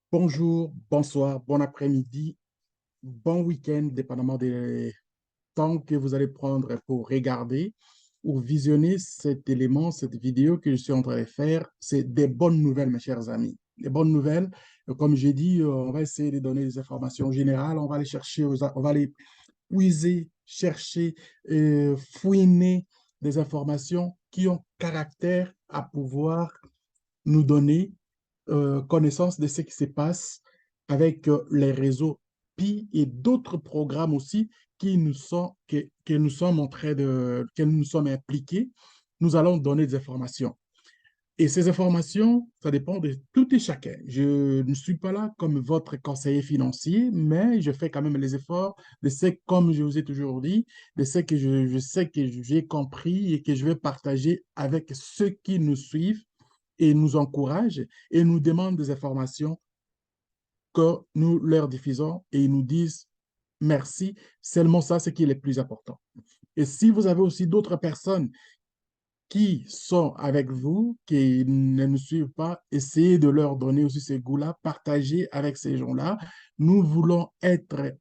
Bonjour, bonsoir, bon après-midi, bon week-end, dépendamment des temps que vous allez prendre pour regarder ou visionner cet élément, cette vidéo que je suis en train de faire. C'est des bonnes nouvelles, mes chers amis. Des bonnes nouvelles, comme j'ai dit, on va essayer de donner des informations générales, on va aller chercher, on va aller puiser, chercher, fouiner des informations qui ont caractère à pouvoir nous donner connaissance de ce qui se passe avec les réseaux Pi et d'autres programmes aussi que nous sommes en train que nous sommes impliqués. Nous allons donner des informations. Et ces informations, ça dépend de tout et chacun. Je ne suis pas là comme votre conseiller financier, mais je fais quand même les efforts de ce, comme je vous ai toujours dit, de ce que je sais que j'ai compris et que je vais partager avec ceux qui nous suivent et nous encouragent et nous demandent des informations que nous leur diffusons et ils nous disent merci. Seulement ça, c'est qui est le plus important. Et si vous avez aussi d'autres personnes qui sont avec vous, qui ne nous suivent pas, essayez de leur donner aussi ce goût-là, partagez avec ces gens-là. Nous voulons être,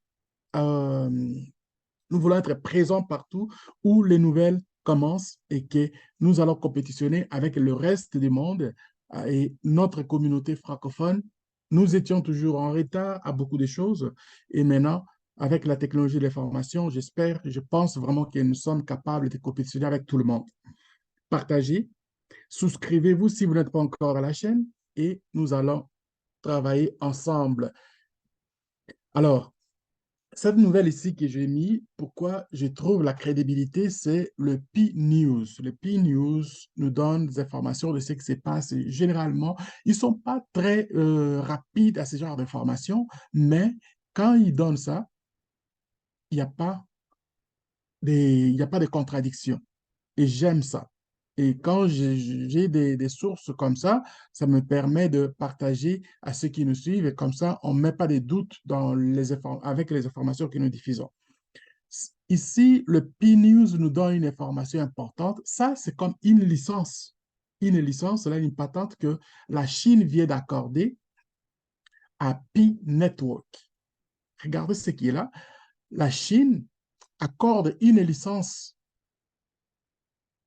euh, nous voulons être présents partout où les nouvelles commencent et que nous allons compétitionner avec le reste du monde et notre communauté francophone. Nous étions toujours en retard à beaucoup de choses et maintenant, avec la technologie de l'information, j'espère, je pense vraiment que nous sommes capables de compétitionner avec tout le monde. Partagez, souscrivez-vous si vous n'êtes pas encore à la chaîne et nous allons travailler ensemble. Alors, cette nouvelle ici que j'ai mis, pourquoi je trouve la crédibilité, c'est le P-News. Le P-News nous donne des informations de ce qui se passe. Et généralement, ils ne sont pas très rapides à ce genre d'informations, mais quand ils donnent ça, il n'y a pas il y a pas de contradiction. Et j'aime ça. Et quand j'ai des sources comme ça me permet de partager à ceux qui nous suivent et comme ça, on ne met pas de doutes avec les informations que nous diffusons. Ici, le P-News nous donne une information importante. Ça, c'est comme une licence. Une licence, là, une patente que la Chine vient d'accorder à Pi Network. Regardez ce qui est là. La Chine accorde une licence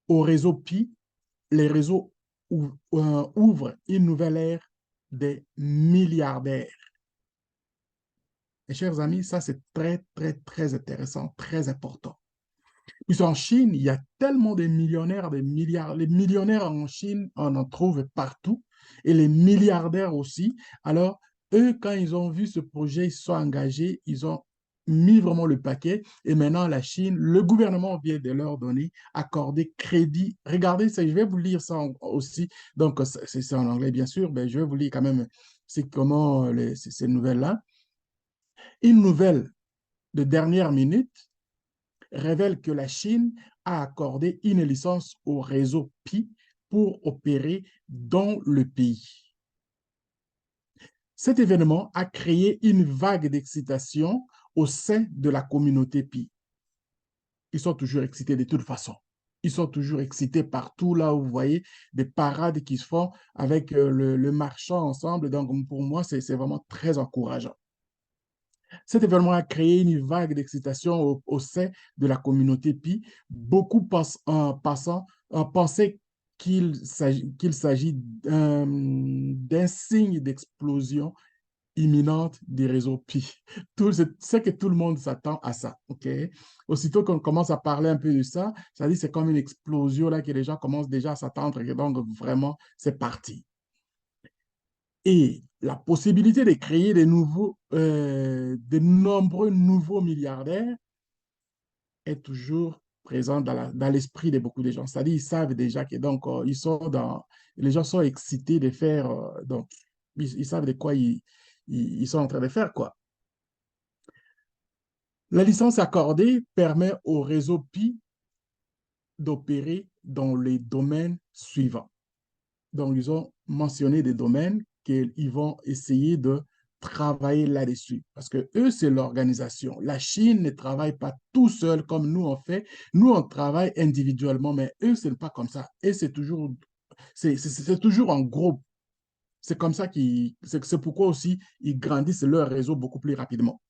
au réseau Pi. Les réseaux ouvrent une nouvelle ère des milliardaires. Mes chers amis, ça, c'est très, très, très intéressant, très important. Puis en Chine, il y a tellement de millionnaires, des milliards. Les millionnaires en Chine, on en trouve partout. Et les milliardaires aussi. Alors, eux, quand ils ont vu ce projet, ils se sont engagés, ils ont mis vraiment le paquet. Et maintenant, la Chine, le gouvernement vient de leur donner, accorder crédit. Regardez, je vais vous lire ça aussi. Donc, c'est en anglais, bien sûr, mais je vais vous lire quand même c'est comment ces nouvelles-là. Une nouvelle de dernière minute révèle que la Chine a accordé une licence au réseau Pi pour opérer dans le pays. Cet événement a créé une vague d'excitation au sein de la communauté Pi. Ils sont toujours excités de toute façon. Ils sont toujours excités partout là où vous voyez des parades qui se font avec le marchand ensemble. Donc, pour moi, c'est vraiment très encourageant. Cet événement a créé une vague d'excitation au sein de la communauté Pi. Beaucoup pensaient qu'il s'agit d'un signe d'explosion imminente des réseaux Pi. C'est que tout le monde s'attend à ça. OK? Aussitôt qu'on commence à parler un peu de ça, ça dit c'est comme une explosion là que les gens commencent déjà à s'attendre. Et donc, vraiment, c'est parti. Et la possibilité de créer de nombreux nouveaux milliardaires est toujours présente dans l'esprit de beaucoup de gens. C'est-à-dire, ils savent déjà que donc, les gens sont excités de faire, donc, ils savent de quoi ils sont en train de faire, quoi. La licence accordée permet au réseau Pi d'opérer dans les domaines suivants. Donc, ils ont mentionné des domaines qu'ils vont essayer de travailler là-dessus. Parce que eux, c'est l'organisation. La Chine ne travaille pas tout seul comme nous on fait. Nous, on travaille individuellement, mais eux, ce n'est pas comme ça. Et c'est toujours en groupe. C'est comme ça c'est pourquoi aussi ils grandissent leur réseau beaucoup plus rapidement.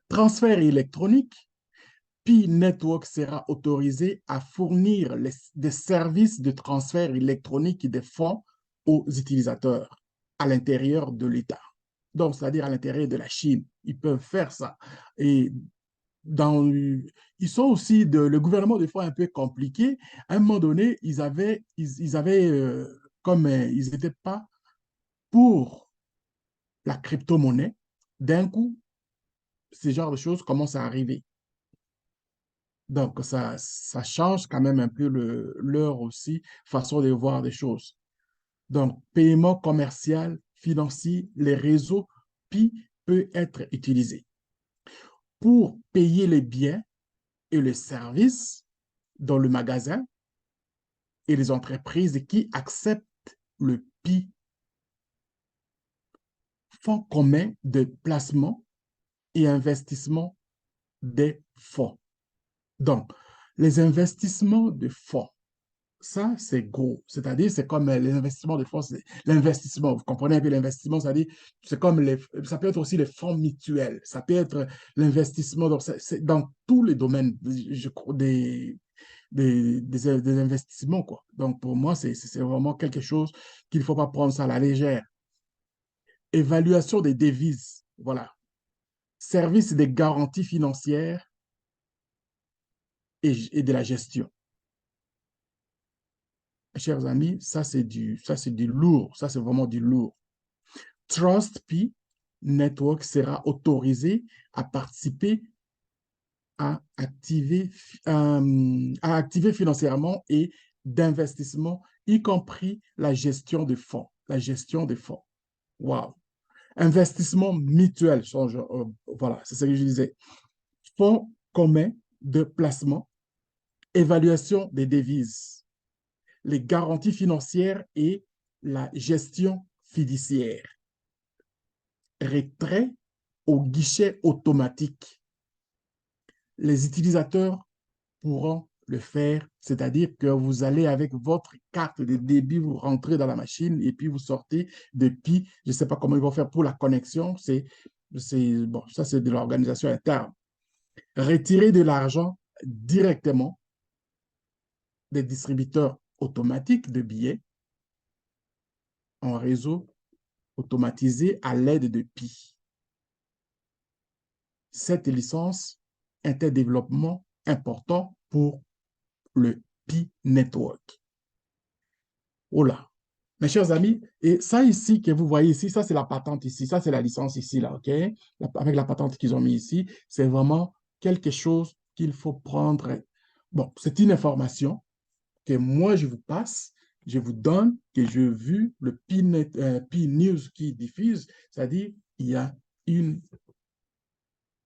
Transfert électronique, Pi Network sera autorisé à fournir des services de transfert électronique des fonds aux utilisateurs à l'intérieur de l'État. Donc, c'est-à-dire à l'intérieur de la Chine. Ils peuvent faire ça. Et dans, ils sont aussi, le gouvernement des fois un peu compliqué. À un moment donné, ils avaient comme ils n'étaient pas pour la crypto-monnaie. D'un coup, ce genre de choses commencent à arriver. Donc, ça change quand même un peu leur aussi façon de voir des choses. Donc, paiement commercial, financier, les réseaux Pi peut être utilisé pour payer les biens et les services dans le magasin et les entreprises qui acceptent le Pi, fonds commun de placement et investissement des fonds. Donc, les investissements de fonds, ça, c'est gros. C'est-à-dire, c'est comme les investissements de fonds, l'investissement. Vous comprenez un peu l'investissement, c'est-à-dire, c'est comme ça peut être aussi les fonds mutuels, ça peut être l'investissement, donc c'est dans tous les domaines je crois, des investissements, quoi. Donc, pour moi, c'est vraiment quelque chose qu'il ne faut pas prendre ça à la légère. Évaluation des devises, voilà. Service des garanties financières et de la gestion. Chers amis, ça c'est du lourd, ça c'est vraiment du lourd. TrustP Network sera autorisé à participer à activer, à activer financièrement et d'investissement, y compris la gestion de fonds. La gestion des fonds. Wow. Investissement mutuel, voilà, c'est ce que je disais. Fonds commun de placement, évaluation des devises, les garanties financières et la gestion fiduciaire. Retrait au guichet automatique. Les utilisateurs pourront le faire, c'est-à-dire que vous allez avec votre carte de débit, vous rentrez dans la machine et puis vous sortez depuis, je ne sais pas comment ils vont faire pour la connexion, bon, ça c'est de l'organisation interne. Retirer de l'argent directement des distributeurs automatiques de billets en réseau automatisé à l'aide de Pi. Cette licence est un développement important pour le Pi Network. Oh là, mes chers amis, et ça ici que vous voyez ici, ça c'est la patente ici, ça c'est la licence ici, là, OK? Avec la patente qu'ils ont mis ici, c'est vraiment quelque chose qu'il faut prendre. Bon, c'est une information que moi je vous passe, je vous donne, que j'ai vu le Pi News qui diffuse, c'est-à-dire il y a une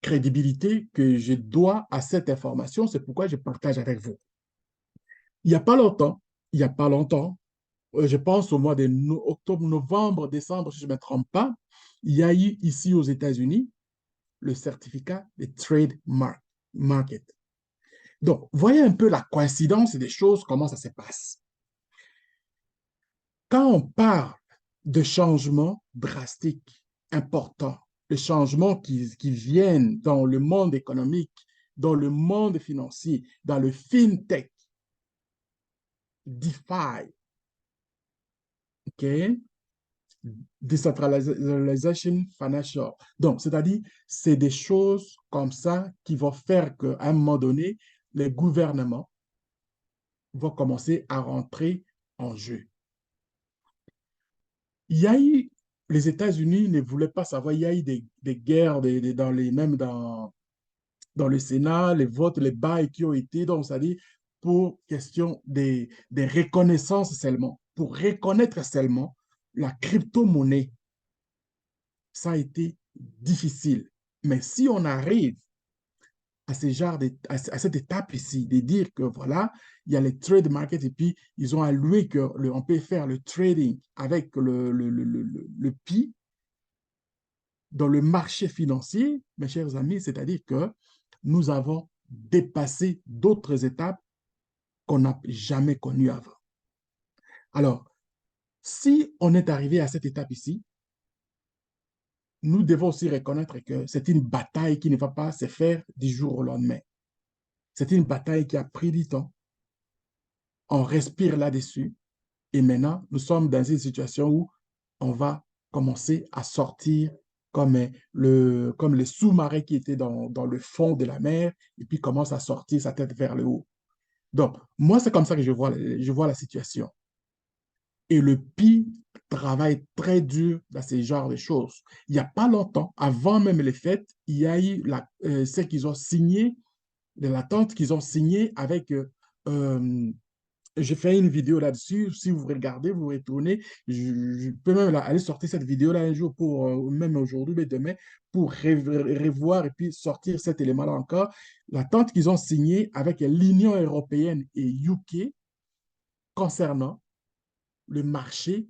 crédibilité que je dois à cette information, c'est pourquoi je partage avec vous. Il n'y a pas longtemps, il n'y a pas longtemps, je pense au mois de octobre, novembre, décembre, si je ne me trompe pas, il y a eu ici aux États-Unis le certificat de trade market. Donc, voyez un peu la coïncidence des choses, comment ça se passe. Quand on parle de changements drastiques, importants, de changements qui viennent dans le monde économique, dans le monde financier, dans le fintech, DeFi, OK? Decentralization Financial. Donc, c'est-à-dire, c'est des choses comme ça qui vont faire qu'à un moment donné, les gouvernements vont commencer à rentrer en jeu. Il y a eu, les États-Unis ne voulaient pas savoir, il y a eu des guerres même dans le Sénat, les votes, les bails qui ont été, donc, c'est-à-dire pour question des reconnaissances seulement, pour reconnaître seulement la crypto-monnaie. Ça a été difficile. Mais si on arrive à, à cette étape ici, de dire que voilà, il y a les trade markets et puis ils ont alloué qu'on peut faire le trading avec le Pi dans le marché financier, mes chers amis, c'est-à-dire que nous avons dépassé d'autres étapes qu'on n'a jamais connues avant. Alors, Si on est arrivé à cette étape ici, nous devons aussi reconnaître que c'est une bataille qui ne va pas se faire du jour au lendemain. C'est une bataille qui a pris du temps. On respire là-dessus. Et maintenant, nous sommes dans une situation où on va commencer à sortir comme le sous-marin qui était dans le fond de la mer et puis commence à sortir sa tête vers le haut. Donc, moi, c'est comme ça que je vois la situation. Et le PI travaille très dur dans ce genre de choses. Il n'y a pas longtemps, avant même les fêtes, il y a eu ce qu'ils ont signé, de l'attente qu'ils ont signé avec j'ai fait une vidéo là-dessus. Si vous regardez, vous retournez. Je peux même aller sortir cette vidéo-là un jour, pour, même aujourd'hui, mais demain, pour revoir et puis sortir cet élément-là encore. L'attente qu'ils ont signée avec l'Union européenne et UK concernant le marché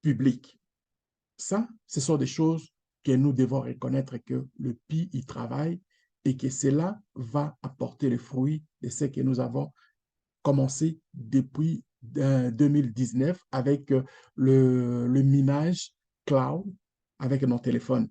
public. Ça, ce sont des choses que nous devons reconnaître que le PI y travaille et que cela va apporter le fruit de ce que nous avons commencé depuis 2019 avec le minage cloud avec nos téléphones,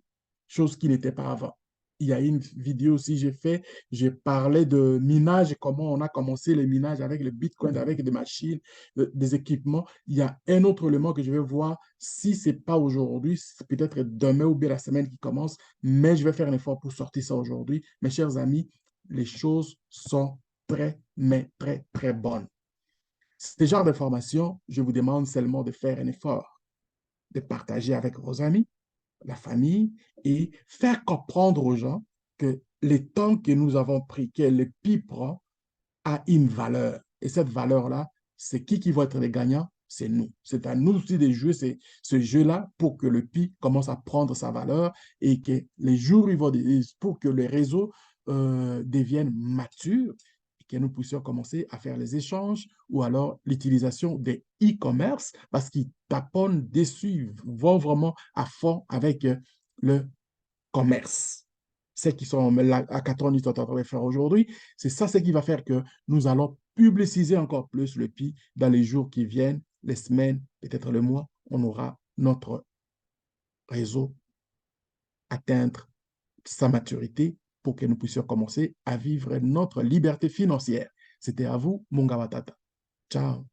chose qui n'était pas avant. Il y a une vidéo aussi j'ai fait, j'ai parlé de minage, comment on a commencé le minage avec le Bitcoin, avec des machines, des équipements. Il y a un autre élément que je vais voir, si ce n'est pas aujourd'hui, c'est peut-être demain ou bien la semaine qui commence, mais je vais faire un effort pour sortir ça aujourd'hui. Mes chers amis, les choses sont très, mais très, très bonnes. Ce genre d'informations, je vous demande seulement de faire un effort, de partager avec vos amis, la famille et faire comprendre aux gens que le temps que nous avons pris, que le PI prend, a une valeur. Et cette valeur-là, c'est qui va être les gagnants? C'est nous. C'est à nous aussi de jouer ce jeu-là pour que le PI commence à prendre sa valeur et que les jours, pour que les réseaux deviennent matures et que nous puissions commencer à faire les échanges ou alors l'utilisation des e-commerce parce qu'ils taponnent dessus, vont vraiment à fond avec le commerce. Ceux qui sont à 80 sont en train de faire aujourd'hui, c'est ça ce qui va faire que nous allons publiciser encore plus le PI dans les jours qui viennent, les semaines, peut-être le mois. On aura notre réseau atteindre sa maturité pour que nous puissions commencer à vivre notre liberté financière. C'était à vous, mon Gawatata. Ciao.